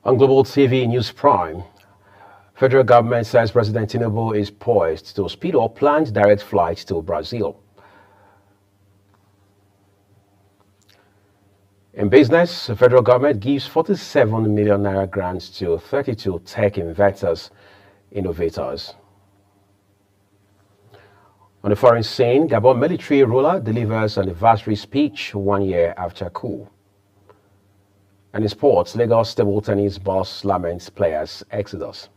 On Global TV News Prime, federal government says President Tinubu is poised to speed up planned direct flights to Brazil. In business, the federal government gives 47 million naira grants to 32 tech inventors, innovators. On the foreign scene, Gabon military ruler delivers anniversary speech 1 year after coup. And in sports, Lagos table tennis boss laments players' exodus.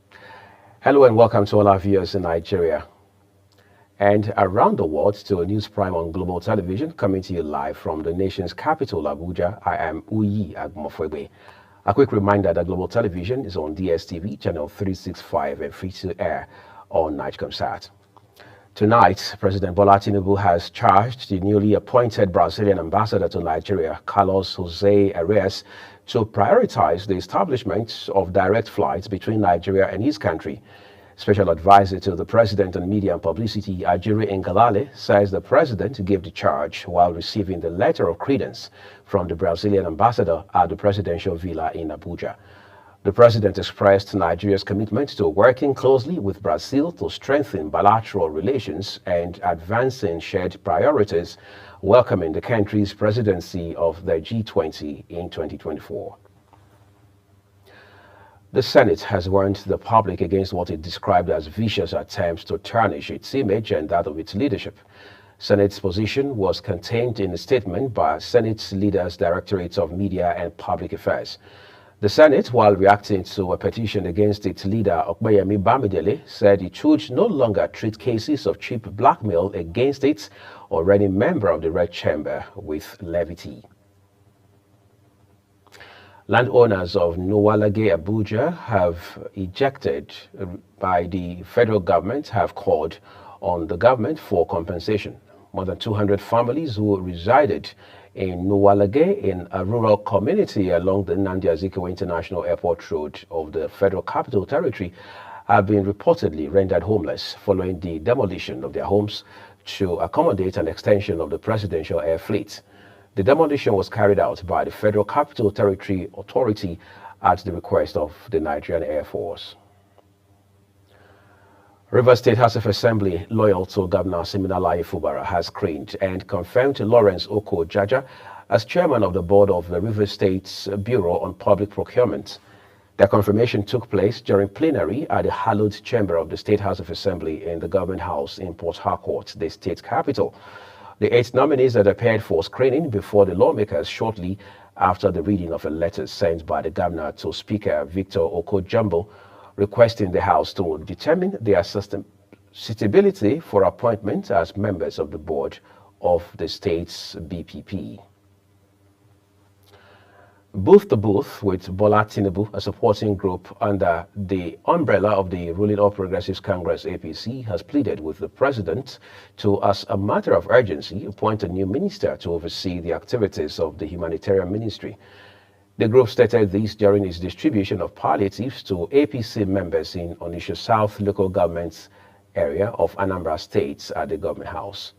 Hello and welcome to all our viewers in Nigeria and around the world to News Prime on Global Television, coming to you live from the nation's capital, Abuja. I am Uyi Agmofwebe. A quick reminder that Global Television is on DSTV, channel 365 and free to air on Nigecomsat. Tonight, President Bola Tinubu has charged the newly appointed Brazilian ambassador to Nigeria, Carlos Jose Arias, to prioritize the establishment of direct flights between Nigeria and his country. Special advisor to the president on media and publicity, Ajuri Ngalale, says the president gave the charge while receiving the letter of credence from the Brazilian ambassador at the presidential villa in Abuja. The president expressed Nigeria's commitment to working closely with Brazil to strengthen bilateral relations and advancing shared priorities, welcoming the country's presidency of the G20 in 2024. The Senate has warned the public against what it described as vicious attempts to tarnish its image and that of its leadership. Senate's position was contained in a statement by Senate's Leaders Directorate of Media and Public Affairs. The Senate, while reacting to a petition against its leader, Okpeyemi Bamidele, said it should no longer treat cases of cheap blackmail against it or any member of the Red Chamber with levity. Landowners of Nwalage, Abuja, have ejected by the federal government have called on the government for compensation. More than 200 families who resided in Nwalage, in a rural community along the Nnamdi Azikiwe International Airport Road of the Federal Capital Territory, have been reportedly rendered homeless following the demolition of their homes to accommodate an extension of the presidential air fleet. The demolition was carried out by the Federal Capital Territory Authority at the request of the Nigerian Air Force. Rivers State House of Assembly, loyal to Governor Siminalayi Fubara, has screened and confirmed Lawrence Oko Jaja as chairman of the board of the Rivers State's Bureau on Public Procurement. Their confirmation took place during plenary at the hallowed chamber of the State House of Assembly in the Government House in Port Harcourt, the state capital. The 8 nominees had appeared for screening before the lawmakers shortly after the reading of a letter sent by the governor to Speaker Victor Oko Jumbo, requesting the House to determine their suitability for appointment as members of the board of the state's BPP. Booth to Booth with Bola Tinubu, a supporting group under the umbrella of the ruling All Progressives Congress APC, has pleaded with the president to, as a matter of urgency, appoint a new minister to oversee the activities of the humanitarian ministry. The group stated this during its distribution of palliatives to APC members in Onitsha South local government area of Anambra State at the Government House.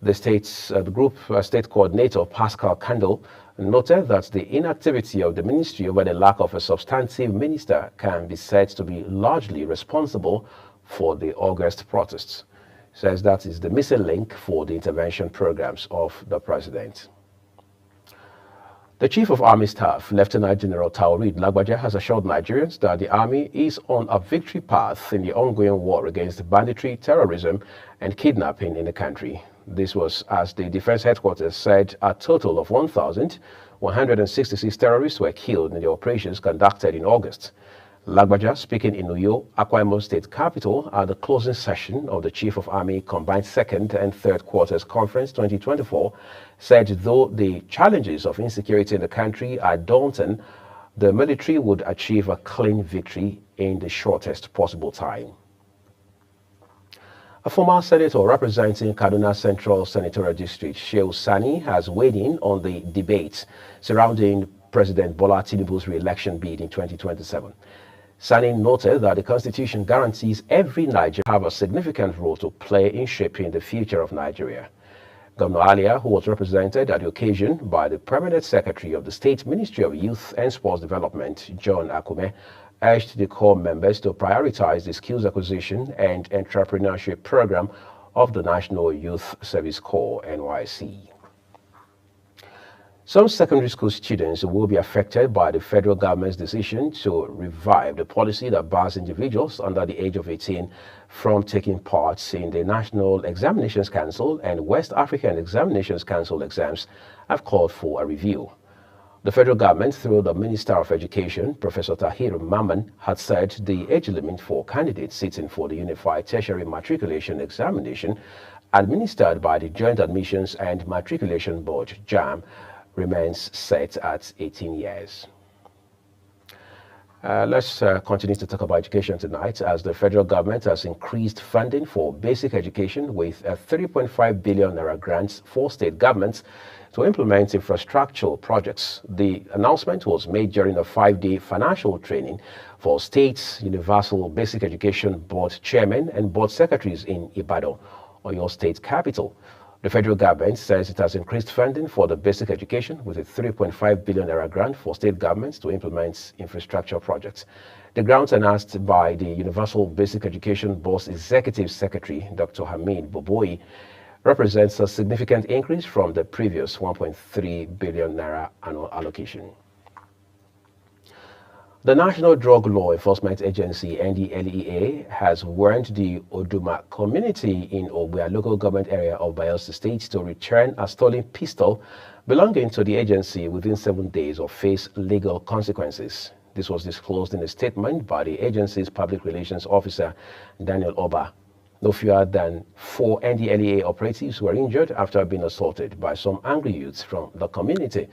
The group state coordinator Pascal Kandel noted that the inactivity of the ministry over the lack of a substantive minister can be said to be largely responsible for the August protests. He says that is the missing link for the intervention programs of the president. The Chief of Army Staff, Lieutenant General Taoreed Lagbaja, has assured Nigerians that the Army is on a victory path in the ongoing war against banditry, terrorism, and kidnapping in the country. This was as the Defense Headquarters said a total of 1,166 terrorists were killed in the operations conducted in August. Lagbaja, speaking in Uyo, Akwa Ibom State Capital, at the closing session of the Chief of Army Combined Second and Third Quarters Conference 2024, said though the challenges of insecurity in the country are daunting, the military would achieve a clean victory in the shortest possible time. A former senator representing Kaduna Central Senatorial District, Shehu Sani, has weighed in on the debate surrounding President Bola Tinubu's re-election bid in 2027. Sani noted that the Constitution guarantees every Nigerian have a significant role to play in shaping the future of Nigeria. Governor Alia, who was represented at the occasion by the Permanent Secretary of the State Ministry of Youth and Sports Development, John Akume, urged the corps members to prioritize the skills acquisition and entrepreneurship program of the National Youth Service Corps, NYSC. Some secondary school students will be affected by the federal government's decision to revive the policy that bars individuals under the age of 18 from taking part in the National Examinations Council and West African Examinations Council exams have called for a review. The federal government, through the Minister of Education, Professor Tahir Mamman, had said the age limit for candidates sitting for the Unified Tertiary Matriculation Examination administered by the Joint Admissions and Matriculation Board, JAMB, remains set at 18 years. Let's continue to talk about education tonight, as the federal government has increased funding for basic education with a 3.5 billion naira grant for state governments to implement infrastructural projects. The announcement was made during a 5-day financial training for State Universal Basic Education Board chairmen and board secretaries in Ibadan, Oyo State capital. The federal government says it has increased funding for the basic education with a 3.5 billion naira grant for state governments to implement infrastructure projects. The grant, announced by the Universal Basic Education Board's Executive Secretary, Dr. Hamid Boboyi, represents a significant increase from the previous 1.3 billion naira annual allocation. The National Drug Law Enforcement Agency, NDLEA, has warned the Oduma community in Obia local government area of Bayelsa State to return a stolen pistol belonging to the agency within 7 days or face legal consequences. This was disclosed in a statement by the agency's public relations officer, Daniel Oba. No fewer than 4 NDLEA operatives were injured after being assaulted by some angry youths from the community.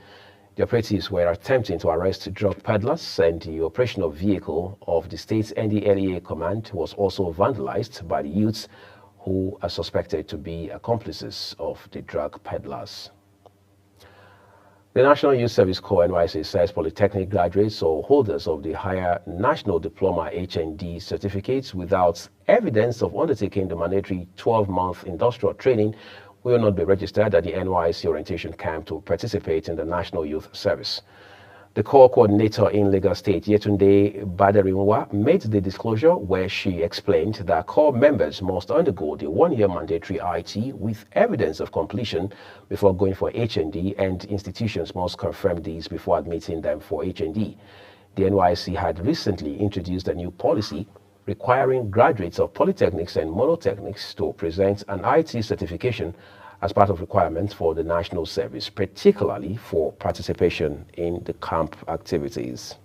The operatives were attempting to arrest drug peddlers, and the operational vehicle of the state's NDLEA command was also vandalized by the youths, who are suspected to be accomplices of the drug peddlers. The National Youth Service Corps, NYSC, says polytechnic graduates or holders of the Higher National Diploma HND certificates without evidence of undertaking the mandatory 12-month industrial training will not be registered at the NYSC orientation camp to participate in the National Youth Service. The Corps coordinator in Lagos State, Yetunde Badarinwa, made the disclosure where she explained that Corps members must undergo the 1-year mandatory IT with evidence of completion before going for HND, and institutions must confirm these before admitting them for HND. The NYSC had recently introduced a new policy requiring graduates of polytechnics and monotechnics to present an IT certification as part of requirements for the national service, particularly for participation in the camp activities.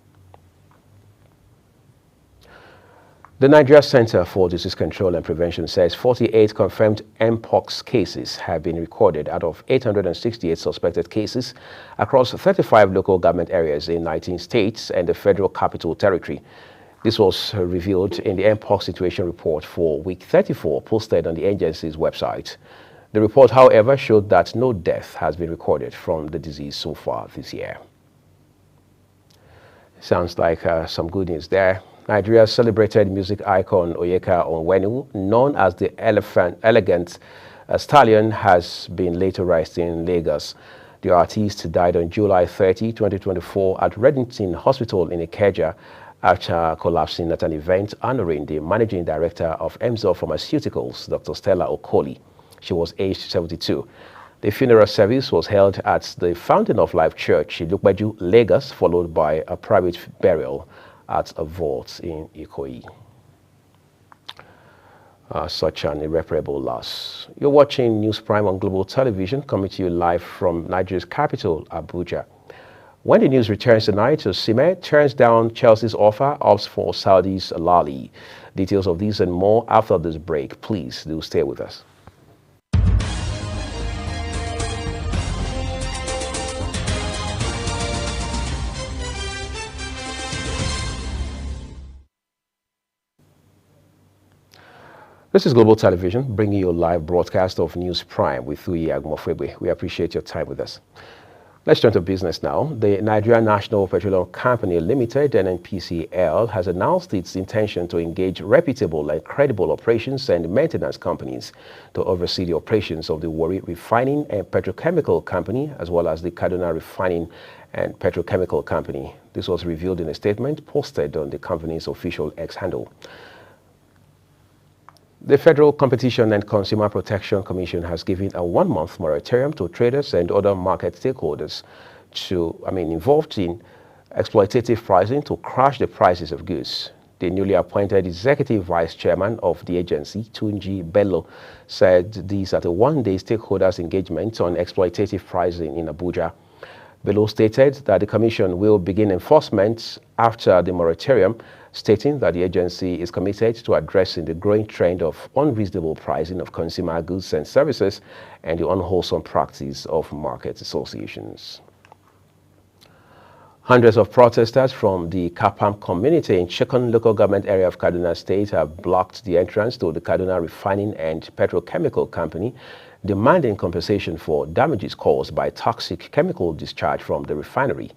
The Nigeria Center for Disease Control and Prevention says 48 confirmed Mpox cases have been recorded out of 868 suspected cases across 35 local government areas in 19 states and the Federal Capital Territory. This was revealed in the Mpox Situation Report for week 34 posted on the agency's website. The report, however, showed that no death has been recorded from the disease so far this year. Sounds like some good news there. Nigeria's celebrated music icon Oyeka Onwenu, known as the Elegant Stallion, has been later raised in Lagos. The artist died on July 30, 2024 at Reddington Hospital in Ikeja after collapsing at an event honoring the managing director of Emzor Pharmaceuticals, Dr. Stella Okoli. She was aged 72. The funeral service was held at the Fountain of Life Church in Lukbaju, Lagos, followed by a private burial at a vault in Ikoyi. Such an irreparable loss. You're watching News Prime on Global Television, coming to you live from Nigeria's capital, Abuja. When the news returns tonight, Osimhen turns down Chelsea's offer, opts for Saudi's Al Ahly. Details of these and more after this break. Please do stay with us. This is Global Television, bringing you a live broadcast of News Prime with Thuyi Agumofwebe. We appreciate your time with us. Let's turn to business now. The Nigerian National Petroleum Company Limited, NNPCL, has announced its intention to engage reputable and credible operations and maintenance companies to oversee the operations of the Warri Refining and Petrochemical Company, as well as the Kaduna Refining and Petrochemical Company. This was revealed in a statement posted on the company's official X handle. The Federal Competition and Consumer Protection Commission has given a one-month moratorium to traders and other market stakeholders involved in exploitative pricing to crash the prices of goods. The newly appointed Executive Vice Chairman of the agency, Tunji Bello, said these at a one-day stakeholders engagement on exploitative pricing in Abuja. Bello stated that the Commission will begin enforcement after the moratorium, stating that the agency is committed to addressing the growing trend of unreasonable pricing of consumer goods and services and the unwholesome practice of market associations. Hundreds of protesters from the Kapam community in Chikun local government area of Kaduna State have blocked the entrance to the Kaduna Refining and Petrochemical Company, demanding compensation for damages caused by toxic chemical discharge from the refinery.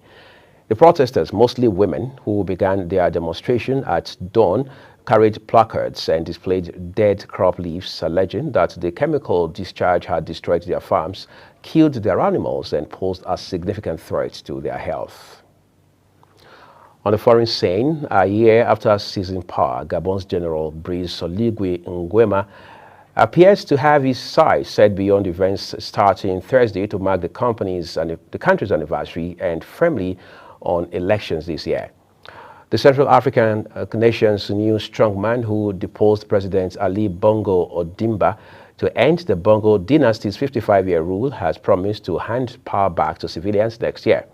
The protesters, mostly women, who began their demonstration at dawn, carried placards and displayed dead crop leaves, alleging that the chemical discharge had destroyed their farms, killed their animals, and posed a significant threat to their health. On the foreign scene, a year after seizing power, Gabon's General Brice Oligui Nguema appears to have his sights set beyond events starting Thursday to mark the country's anniversary and firmly on elections this year. The Central African nation's new strongman who deposed President Ali Bongo Ondimba to end the Bongo dynasty's 55-year rule has promised to hand power back to civilians next year.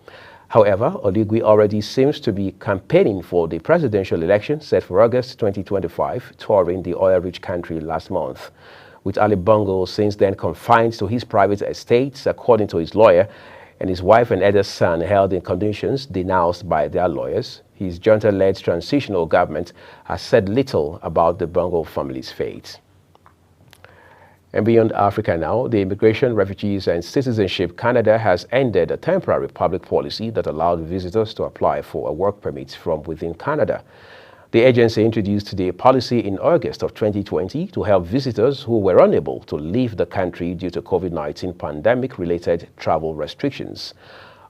However, Oligui already seems to be campaigning for the presidential election set for August 2025, touring the oil-rich country last month. With Ali Bongo since then confined to his private estate, according to his lawyer, and his wife and eldest son held in conditions denounced by their lawyers, his junta-led transitional government has said little about the Bongo family's fate. And beyond Africa now, the Immigration, Refugees and Citizenship Canada has ended a temporary public policy that allowed visitors to apply for a work permit from within Canada. The agency introduced the policy in August of 2020 to help visitors who were unable to leave the country due to COVID-19 pandemic-related travel restrictions.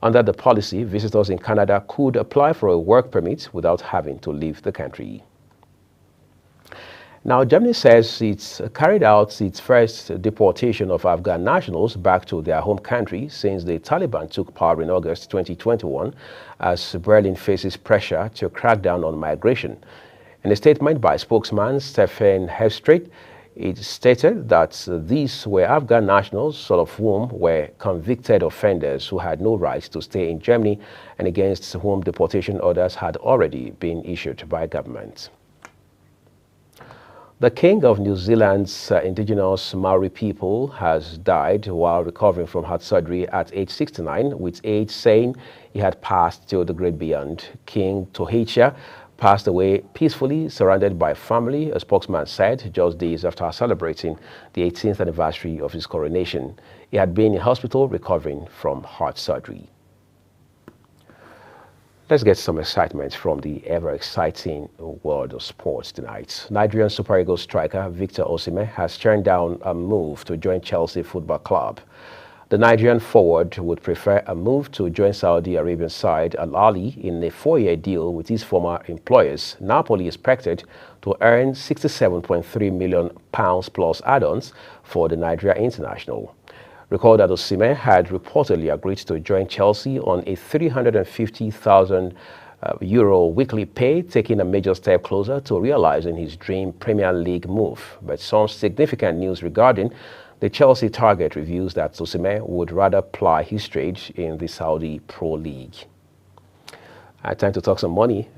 Under the policy, visitors in Canada could apply for a work permit without having to leave the country. Now, Germany says it's carried out its first deportation of Afghan nationals back to their home country since the Taliban took power in August 2021, as Berlin faces pressure to crack down on migration. In a statement by spokesman Stefan Hestreich, it stated that these were Afghan nationals, all of whom were convicted offenders who had no right to stay in Germany and against whom deportation orders had already been issued by government. The king of New Zealand's indigenous Maori people has died while recovering from heart surgery at age 69, with age saying he had passed to the great beyond. King Tohechia passed away peacefully, surrounded by family, a spokesman said, just days after celebrating the 18th anniversary of his coronation. He had been in hospital recovering from heart surgery. Let's get some excitement from the ever-exciting world of sports tonight. Nigerian Super Eagles striker Victor Osimhen has turned down a move to join Chelsea Football Club. The Nigerian forward would prefer a move to join Saudi Arabian side Al Ahly in a 4-year deal with his former employers. Napoli is expected to earn £67.3 million plus add-ons for the Nigeria international. Recall that Osimhen had reportedly agreed to join Chelsea on a €350,000 weekly pay, taking a major step closer to realizing his dream Premier League move. But some significant news regarding the Chelsea target reveals that Osimhen would rather ply his trade in the Saudi Pro League. Time to talk some money.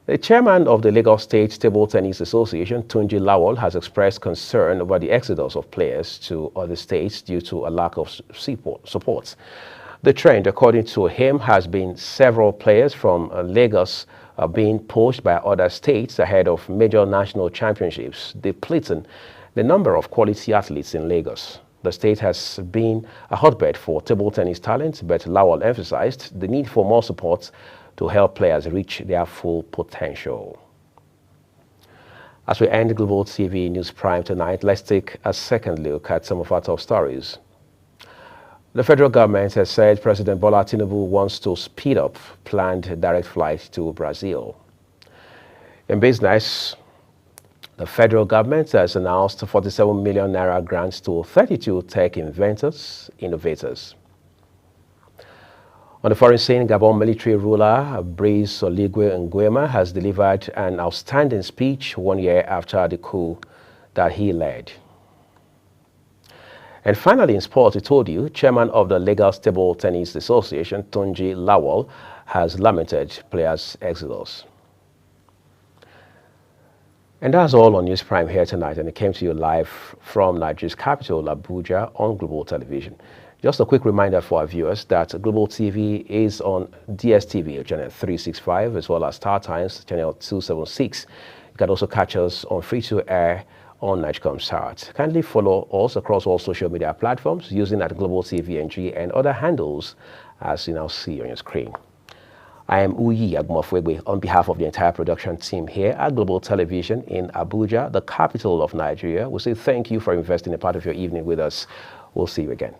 The chairman of the Lagos State Table Tennis Association, Tunji Lawal, has expressed concern over the exodus of players to other states due to a lack of support. The trend, according to him, has been several players from Lagos being poached by other states ahead of major national championships, depleting the number of quality athletes in Lagos. The state has been a hotbed for table tennis talent, but Lawal emphasized the need for more support to help players reach their full potential. As we end Global TV News Prime tonight, let's take a second look at some of our top stories. The federal government has said President Bola Tinubu wants to speed up planned direct flight to Brazil. In business, the federal government has announced 47 million naira grants to 32 tech inventors, innovators. On the foreign scene, Gabon military ruler Brice Oligui Nguema has delivered an outstanding speech 1 year after the coup that he led. And finally, in sports, we told you, chairman of the Lagos Table Tennis Association, Tunji Lawal, has lamented players' exodus. And that's all on News Prime here tonight, and it came to you live from Nigeria's capital, Abuja, on Global Television. Just a quick reminder for our viewers that Global TV is on DSTV, channel 365, as well as Star Times, channel 276. You can also catch us on free-to-air on NigComSat. Kindly follow us across all social media platforms using at Global TVNG and other handles as you now see on your screen. I am Uyi Agmofwegwe on behalf of the entire production team here at Global Television in Abuja, the capital of Nigeria. We say thank you for investing a part of your evening with us. We'll see you again.